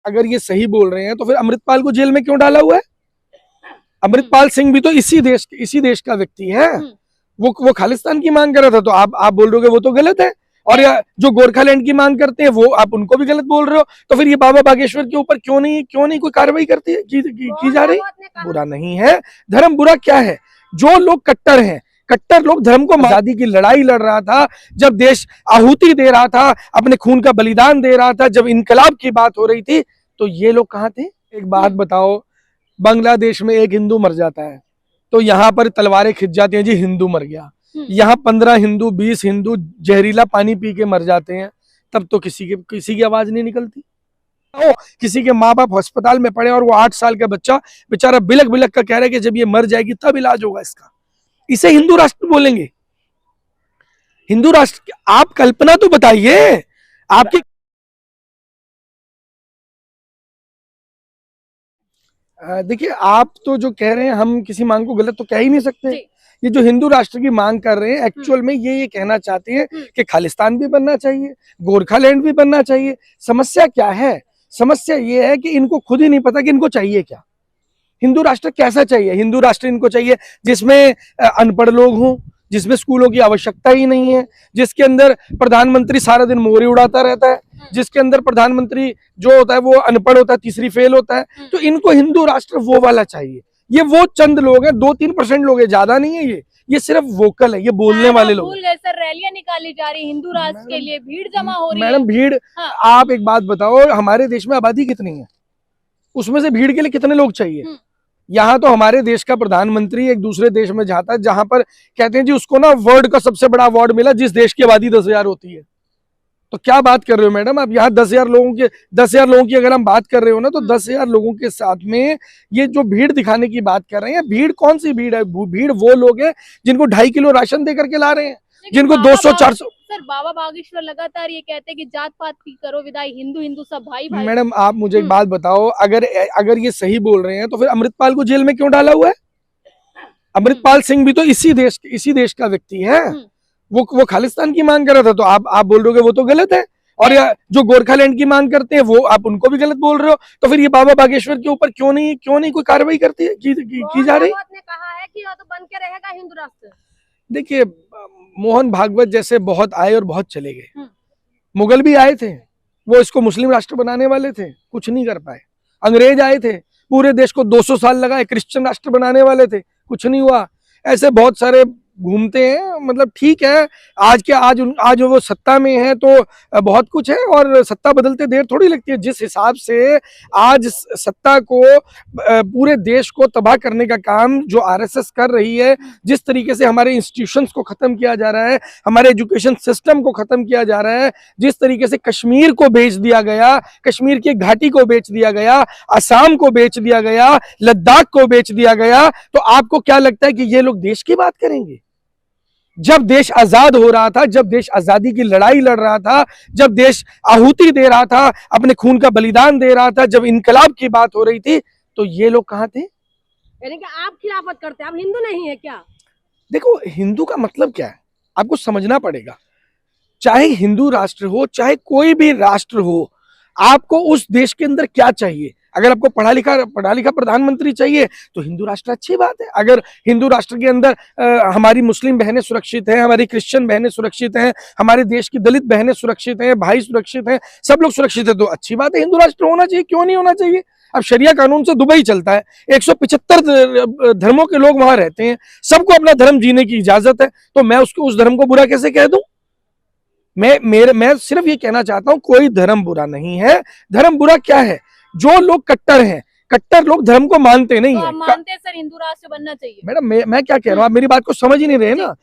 अगर ये सही बोल रहे हैं तो फिर अमृतपाल को जेल में क्यों डाला हुआ है? अमृतपाल सिंह भी तो इसी देश का व्यक्ति है। वो खालिस्तान की मांग कर रहा था, तो आप बोल रहे हो वो तो गलत है। और या जो गोरखालैंड की मांग करते हैं वो आप उनको भी गलत बोल रहे हो। तो फिर ये बाबा बागेश्वर के ऊपर क्यों नहीं कोई कार्रवाई करती है की जा रही? बुरा नहीं है धर्म, बुरा क्या है? जो लोग कट्टर हैं, कट्टर लोग धर्म को आजादी की लड़ाई लड़ रहा था, जब देश आहुति दे रहा था, अपने खून का बलिदान दे रहा था, जब इनकलाब की बात हो रही थी, तो ये लोग कहाँ थे? एक बात बताओ, बांग्लादेश में एक हिंदू मर जाता है तो यहाँ पर तलवारें खिंच जाती हैं, जी हिंदू मर गया। यहाँ 15 हिंदू 20 हिंदू जहरीला पानी पी के मर जाते हैं, तब तो किसी की आवाज नहीं निकलती। किसी के माँ बाप अस्पताल में पड़े और वो 8 साल का बच्चा बेचारा बिलक बिलक का कह रहा है कि जब ये मर जाएगी तब इलाज होगा इसका। इसे हिंदू राष्ट्र बोलेंगे? हिंदू राष्ट्र? आप कल्पना तो बताइए आपकी। देखिए, आप तो जो कह रहे हैं, हम किसी मांग को गलत तो कह ही नहीं सकते। ये जो हिंदू राष्ट्र की मांग कर रहे हैं, एक्चुअल में ये कहना चाहते हैं कि खालिस्तान भी बनना चाहिए, गोरखालैंड भी बनना चाहिए। समस्या क्या है? समस्या ये है कि इनको खुद ही नहीं पता कि इनको चाहिए क्या। हिंदू राष्ट्र कैसा चाहिए? हिंदू राष्ट्र इनको चाहिए जिसमें अनपढ़ लोग हों, जिसमें स्कूलों की आवश्यकता ही नहीं है, जिसके अंदर प्रधानमंत्री सारा दिन मोरी उड़ाता रहता है, जिसके अंदर प्रधानमंत्री जो होता है वो अनपढ़ होता है, तीसरी फेल होता है। तो इनको हिंदू राष्ट्र वो वाला चाहिए। ये वो चंद लोग हैं, 2-3% लोग हैं, ज्यादा नहीं है। ये सिर्फ वोकल है, ये बोलने वाले लोग। सर रैलियां निकाली जा रही हिंदू राष्ट्र के लिए, भीड़ जमा हो रही है। मैडम भीड़, आप एक बात बताओ, हमारे देश में आबादी कितनी है? उसमें से भीड़ के लिए कितने लोग चाहिए? यहाँ तो हमारे देश का प्रधानमंत्री एक दूसरे देश में जाता है जहां पर कहते हैं जी उसको ना वर्ल्ड का सबसे बड़ा अवार्ड मिला, जिस देश की आबादी 10,000 होती है। तो क्या बात कर रहे हो मैडम आप? यहाँ 10,000 लोगों की अगर हम बात कर रहे हो ना, तो 10,000 लोगों के साथ में ये जो भीड़ दिखाने की बात कर रहे हैं, भीड़ कौन सी भीड़ है? भीड़ वो लोग हैं जिनको 2.5 किलो राशन दे करके ला रहे हैं, जिनको 200-400। सर बाबा बागेश्वर लगातार ये कहते हैं कि जात पात की करो विदाई, हिंदू सब भाई भाई। मैडम आप मुझे एक बात बताओ, अगर ये सही बोल रहे हैं तो फिर अमृतपाल को जेल में क्यों डाला हुआ है? अमृतपाल सिंह भी तो इसी देश का व्यक्ति है। वो खालिस्तान की मांग कर रहा था, तो आप बोल रहे हो वो तो गलत है। और या जो गोरखालैंड की मांग करते हैं वो आप उनको भी गलत बोल रहे हो। तो फिर ये बाबा बागेश्वर के ऊपर क्यों नहीं कोई कार्रवाई करती है की जा रही? ने कहा है कि तो बन के रहेगा हिंदू राष्ट्र। देखिए, मोहन भागवत जैसे बहुत आए और बहुत चले गए। मुगल भी आए थे, वो इसको मुस्लिम राष्ट्र बनाने वाले थे, कुछ नहीं कर पाए। अंग्रेज आए थे, पूरे देश को 200 साल लगाए, क्रिश्चियन राष्ट्र बनाने वाले थे, कुछ नहीं हुआ। ऐसे बहुत सारे घूमते हैं, मतलब ठीक है, आज वो सत्ता में है तो बहुत कुछ है, और सत्ता बदलते देर थोड़ी लगती है। जिस हिसाब से आज सत्ता को पूरे देश को तबाह करने का काम जो आरएसएस कर रही है, जिस तरीके से हमारे इंस्टीट्यूशंस को खत्म किया जा रहा है, हमारे एजुकेशन सिस्टम को खत्म किया जा रहा है, जिस तरीके से कश्मीर को बेच दिया गया, कश्मीर की घाटी को बेच दिया गया, असम को बेच दिया गया, लद्दाख को बेच दिया गया, तो आपको क्या लगता है कि ये लोग देश की बात करेंगे? जब देश आजाद हो रहा था, जब देश आजादी की लड़ाई लड़ रहा था, जब देश आहुति दे रहा था, अपने खून का बलिदान दे रहा था, जब इनकलाब की बात हो रही थी, तो ये लोग कहाँ थे? यानी कि आप खिलाफत करते हैं, आप हिंदू नहीं है क्या? देखो, हिंदू का मतलब क्या है आपको समझना पड़ेगा। चाहे हिंदू राष्ट्र हो, चाहे कोई भी राष्ट्र हो, आपको उस देश के अंदर क्या चाहिए? अगर आपको पढ़ा लिखा प्रधानमंत्री चाहिए तो हिंदू राष्ट्र अच्छी बात है। अगर हिंदू राष्ट्र के अंदर हमारी मुस्लिम बहनें सुरक्षित हैं, हमारी क्रिश्चियन बहनें सुरक्षित हैं, हमारे देश की दलित बहनें सुरक्षित हैं, भाई सुरक्षित हैं, सब लोग सुरक्षित है, तो अच्छी बात है। हिंदू राष्ट्र होना चाहिए, क्यों नहीं होना चाहिए? अब शरिया कानून से दुबई चलता है, 175 धर्मों के लोग वहां रहते हैं, सबको अपना धर्म जीने की इजाजत है, तो मैं उस धर्म को बुरा कैसे कह दूं? मैं सिर्फ ये कहना चाहता हूं, कोई धर्म बुरा नहीं है। धर्म बुरा क्या है? जो लोग कट्टर हैं, कट्टर लोग धर्म को मानते नहीं है। मानते सर हिंदू राष्ट्र बनना चाहिए। मैडम मैं क्या कह रहा हूँ, आप मेरी बात को समझ ही नहीं रहे ना।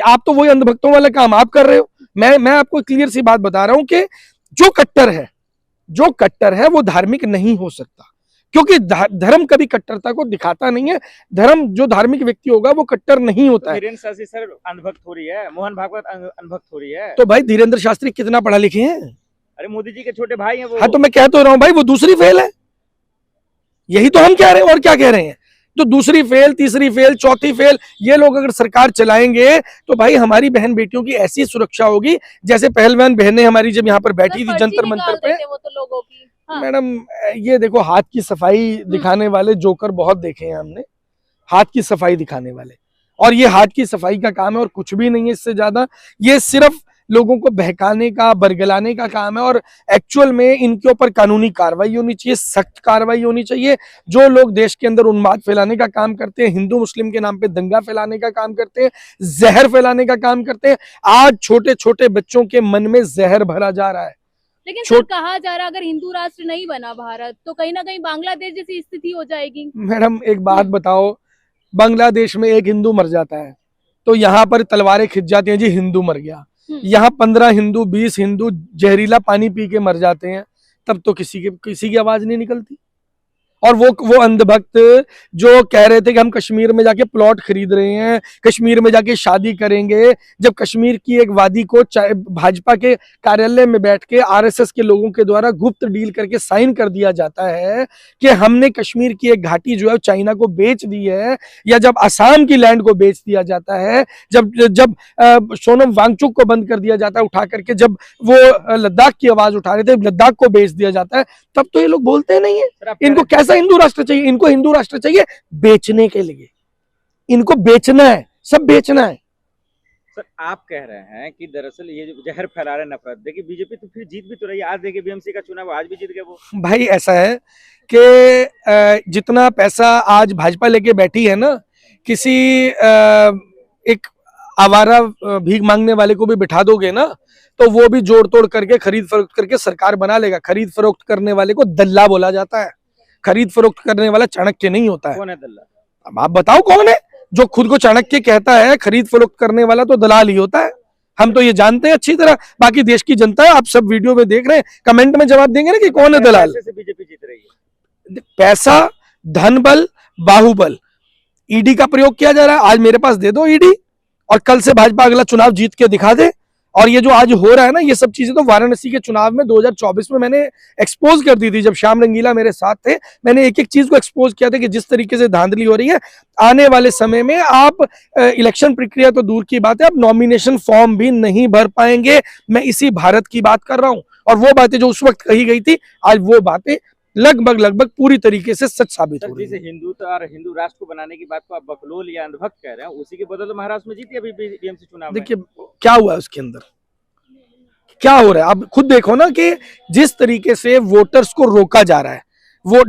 आप तो वही अंधभक्तों वाला काम आप कर रहे हो। मैं आपको क्लियर सी बात बता रहा हूँ कि जो कट्टर है वो धार्मिक नहीं हो सकता, क्योंकि धर्म कभी कट्टरता को दिखाता नहीं है। धर्म, जो धार्मिक व्यक्ति होगा वो कट्टर नहीं होता है। धीरेन्द्र शास्त्री सर अंधभक्त हो रही है, मोहन भागवत अंधभक्त हो रही है। तो भाई धीरेन्द्र शास्त्री कितना पढ़ा लिखे हैं? अरे मोदी जी के छोटे भाई हैं वो। हाँ, तो मैं कह तो रहा हूँ भाई, वो दूसरी फेल है, यही तो हम कह रहे हैं, और क्या कह रहे हैं? तो दूसरी फेल, तीसरी फेल, चौथी फेल, ये लोग अगर सरकार चलाएंगे तो भाई हमारी बहन बेटियों की ऐसी सुरक्षा होगी जैसे पहलवान बहनें हमारी जब यहाँ पर बैठी थी जंतर मंतर पे। वो तो लोगों की हाँ। मैडम ये देखो, हाथ की सफाई दिखाने वाले जोकर बहुत देखे हैं हमने, हाथ की सफाई दिखाने वाले, और ये हाथ की सफाई का काम है और कुछ भी नहीं है इससे ज्यादा। ये सिर्फ लोगों को बहकाने का, बरगलाने का काम है, और एक्चुअल में इनके ऊपर कानूनी कार्रवाई होनी चाहिए, सख्त कार्रवाई होनी चाहिए। जो लोग देश के अंदर उन्माद फैलाने का काम करते हैं, हिंदू मुस्लिम के नाम पे दंगा फैलाने का काम करते हैं, जहर फैलाने का काम करते हैं, आज छोटे छोटे बच्चों के मन में जहर भरा जा रहा है। लेकिन सर कहा जा रहा है अगर हिंदू राष्ट्र नहीं बना भारत तो कहीं ना कहीं बांग्लादेश जैसी स्थिति हो जाएगी। मैडम एक बात बताओ, बांग्लादेश में एक हिंदू मर जाता है तो यहाँ पर तलवारें खिंच जाती हैं, जी हिंदू मर गया। यहाँ 15 हिंदू, 20 हिंदू जहरीला पानी पी के मर जाते हैं, तब तो किसी की आवाज नहीं निकलती। और वो अंधभक्त जो कह रहे थे कि हम कश्मीर में जाके प्लॉट खरीद रहे हैं, कश्मीर में जाके शादी करेंगे, जब कश्मीर की एक वादी को भाजपा के कार्यालय में बैठ के आरएसएस के लोगों के द्वारा गुप्त डील करके साइन कर दिया जाता है कि हमने कश्मीर की एक घाटी जो है चाइना को बेच दी है, या जब असम की लैंड को बेच दिया जाता है, जब सोनम वांगचुक को बंद कर दिया जाता है उठा करके, जब वो लद्दाख की आवाज उठा रहे थे, लद्दाख को बेच दिया जाता है, तब तो ये लोग बोलते नहीं है। इनको कैसा हिंदू राष्ट्र चाहिए? इनको हिंदू राष्ट्र चाहिए बेचने के लिए, इनको बेचना है, सब बेचना है। सर आप कह रहे हैं कि दरअसल ये जो जहर फैला रहे नफरत, देखिए बीजेपी तो फिर जीत भी तो रही है। आज देखिए बीएमसी का चुनाव, आज भी जीत गए वो। भाई ऐसा है कि जितना पैसा आज भाजपा लेके बैठी है ना, किसी एक आवारा भीख मांगने वाले को भी बिठा दोगे ना तो वो भी जोड़ तोड़ करके खरीद फरोख्त करके सरकार बना लेगा। खरीद फरोख्त करने वाले को दल्ला बोला जाता है, खरीद फरोख्त करने वाला चाणक्य नहीं होता है। कौन है दल्ला? अब आप बताओ कौन है जो खुद को चाणक्य कहता है? खरीद फरोख्त करने वाला तो दलाल ही होता है, हम तो ये जानते हैं अच्छी तरह। बाकी देश की जनता है, आप सब वीडियो में देख रहे हैं, कमेंट में जवाब देंगे ना कि कौन है दलाल। पैसे से बीजेपी जीत रही है। पैसा, धन बल, बाहुबल, ईडी का प्रयोग किया जा रहा है। आज मेरे पास दे दो ईडी, और कल से भाजपा अगला चुनाव जीत के दिखा दे। और ये जो आज हो रहा है ना, ये सब चीजें तो वाराणसी के चुनाव में 2024 में मैंने एक्सपोज कर दी थी, जब श्याम रंगीला मेरे साथ थे। मैंने एक एक चीज को एक्सपोज किया था कि जिस तरीके से धांधली हो रही है, आने वाले समय में आप इलेक्शन प्रक्रिया तो दूर की बात है, आप नॉमिनेशन फॉर्म भी नहीं भर पाएंगे। मैं इसी भारत की बात कर रहा हूं, और वो बातें जो उस वक्त कही गई थी, आज वो बातें लगभग पूरी तरीके से सच साबित हो रही है। हिंदुत्व और हिंदू राष्ट्र को बनाने की बात को आप बकलोल या अंधभक्त कह रहे हैं, उसी के बदले तो महाराष्ट्र में जीती अभी बीएमसी चुनाव में। देखिए क्या हुआ है उसके अंदर, क्या हो रहा है, आप खुद देखो ना कि जिस तरीके से वोटर्स को रोका जा रहा है, वो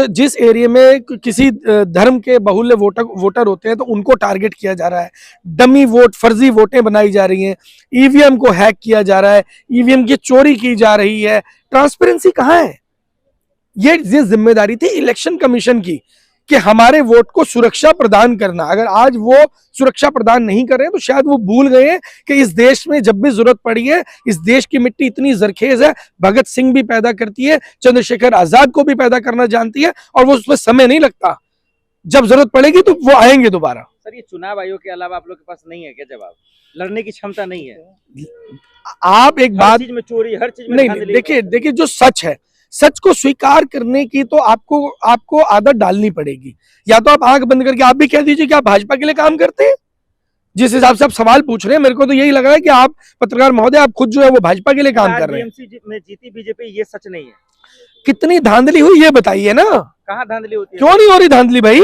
जिस एरिया में किसी धर्म के बहुल्य वोटर होते हैं तो उनको टारगेट किया जा रहा है, डमी वोट, फर्जी वोटें बनाई जा रही हैं, ईवीएम को हैक किया जा रहा है, ईवीएम की चोरी की जा रही है। ट्रांसपेरेंसी कहाँ है? ये जिम्मेदारी थी इलेक्शन कमीशन की कि हमारे वोट को सुरक्षा प्रदान करना। अगर आज वो सुरक्षा प्रदान नहीं कर रहे हैं तो शायद वो भूल गए हैं कि इस देश में जब भी जरूरत पड़ी है, इस देश की मिट्टी इतनी जरखेज है, भगत सिंह भी पैदा करती है, चंद्रशेखर आजाद को भी पैदा करना जानती है, और वो उसमें समय नहीं लगता। जब जरूरत पड़ेगी तो वो आएंगे दोबारा। सर ये चुनाव आयोग के अलावा आप लोग के पास नहीं है क्या जवाब? लड़ने की क्षमता नहीं है? आप एक बात, चीज में चोरी, हर चीज में नहीं, देखिए जो सच है, सच को स्वीकार करने की तो आपको आदत डालनी पड़ेगी। या तो आप आंख बंद करके आप भी कह दीजिए कि आप भाजपा के लिए काम करते हैं। जिस हिसाब से आप सवाल पूछ रहे हैं, मेरे को तो यही लग रहा है कि आप पत्रकार महोदय, आप खुद जो है वो भाजपा के लिए काम कर रहे हैं। बीएमसी में जीती बीजेपी, ये सच नहीं है। कितनी धांधली हुई ये बताइए ना। कहाँ धांधली होती है? क्यों नहीं हो रही धांधली भाई?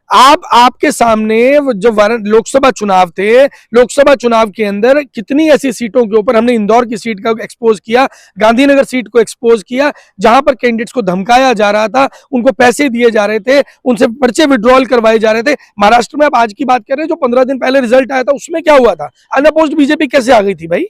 आपके सामने जब लोकसभा चुनाव थे, लोकसभा चुनाव के अंदर कितनी ऐसी सीटों के ऊपर हमने इंदौर की सीट का एक्सपोज किया, गांधीनगर सीट को एक्सपोज किया, जहां पर कैंडिडेट्स को धमकाया जा रहा था, उनको पैसे दिए जा रहे थे, उनसे पर्चे विड्रॉल करवाए जा रहे थे। महाराष्ट्र में आप आज की बात कर रहे हैं, जो 15 दिन पहले रिजल्ट आया था, उसमें क्या हुआ था? अनअपोज्ड बीजेपी कैसे आ गई थी भाई?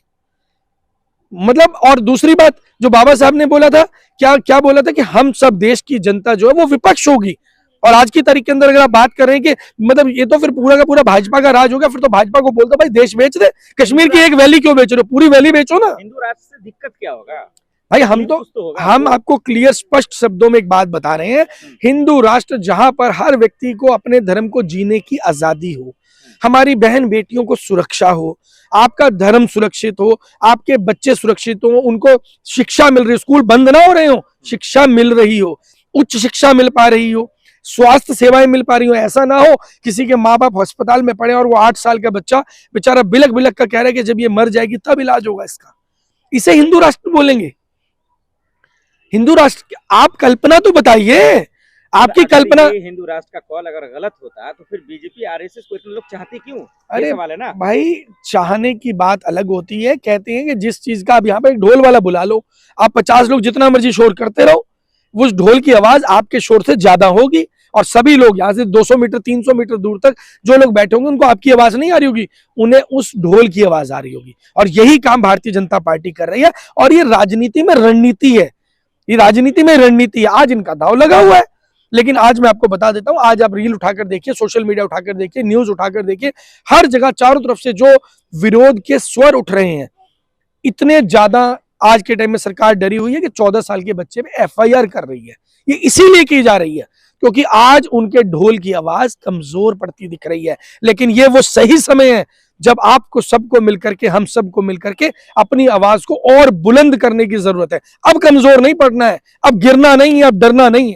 मतलब, और दूसरी बात जो बाबा साहब ने बोला था, क्या बोला था कि हम सब देश की जनता जो है वो विपक्ष होगी। और आज की तारीख के अंदर अगर आप बात कर रहे हैं कि मतलब ये तो फिर पूरा का पूरा भाजपा का राज हो गया, फिर तो भाजपा को बोलता भाई देश बेच दे, कश्मीर की एक वैली क्यों बेच रहे हो? पूरी वैली बेचो ना। हिंदू राष्ट्र से दिक्कत क्या होगा भाई? हम आपको क्लियर स्पष्ट शब्दों में एक बात बता रहे हैं, हिंदू राष्ट्र जहां पर हर व्यक्ति को अपने धर्म को जीने की आजादी हो, हमारी बहन बेटियों को सुरक्षा हो, आपका धर्म सुरक्षित हो, आपके बच्चे सुरक्षित हो, उनको शिक्षा मिल रही हो, स्कूल बंद ना हो रहे हो, शिक्षा मिल रही हो, उच्च शिक्षा मिल पा रही हो, स्वास्थ्य सेवाएं मिल पा रही हो। ऐसा ना हो किसी के माँ बाप अस्पताल में पड़े और वो 8 साल का बच्चा बेचारा बिलक बिलक का कह रहा है कि जब ये मर जाएगी तब इलाज होगा इसका। इसे हिंदू राष्ट्र बोलेंगे? हिंदू राष्ट्र, आप कल्पना तो बताइए, आपकी अगर कल्पना। ये हिंदू राष्ट्र का कॉल अगर गलत होता तो फिर बीजेपी आरएसएस को इतने लोग चाहते क्यों? अरे ये सवाल है ना। भाई, चाहने की बात अलग होती है। कहते हैं कि जिस चीज का, आप यहाँ पे एक ढोल वाला बुला लो, आप 50 लोग जितना मर्जी शोर करते रहो, उस ढोल की आवाज आपके शोर से ज्यादा होगी, और सभी लोग यहाँ से 200 मीटर 300 मीटर दूर तक जो लोग बैठे होंगे उनको आपकी आवाज नहीं आ रही होगी, उन्हें उस ढोल की आवाज आ रही होगी। और यही काम भारतीय जनता पार्टी कर रही है, और ये राजनीति में रणनीति है, ये राजनीति में रणनीति है। आज इनका दांव लगा हुआ है, लेकिन आज मैं आपको बता देता हूं, आज आप रील उठाकर देखिए, सोशल मीडिया उठाकर देखिए, न्यूज उठाकर देखिए, हर जगह चारों तरफ से जो विरोध के स्वर उठ रहे हैं, इतने ज्यादा आज के टाइम में सरकार डरी हुई है कि 14 साल के बच्चे पे एफआईआर कर रही है। ये इसीलिए की जा रही है क्योंकि आज उनके ढोल की आवाज कमजोर पड़ती दिख रही है। लेकिन ये वो सही समय है जब आपको सबको मिलकर के, हम सबको मिलकर के अपनी आवाज को और बुलंद करने की जरूरत है। अब कमजोर नहीं पड़ना है, अब गिरना नहीं है, अब डरना नहीं है।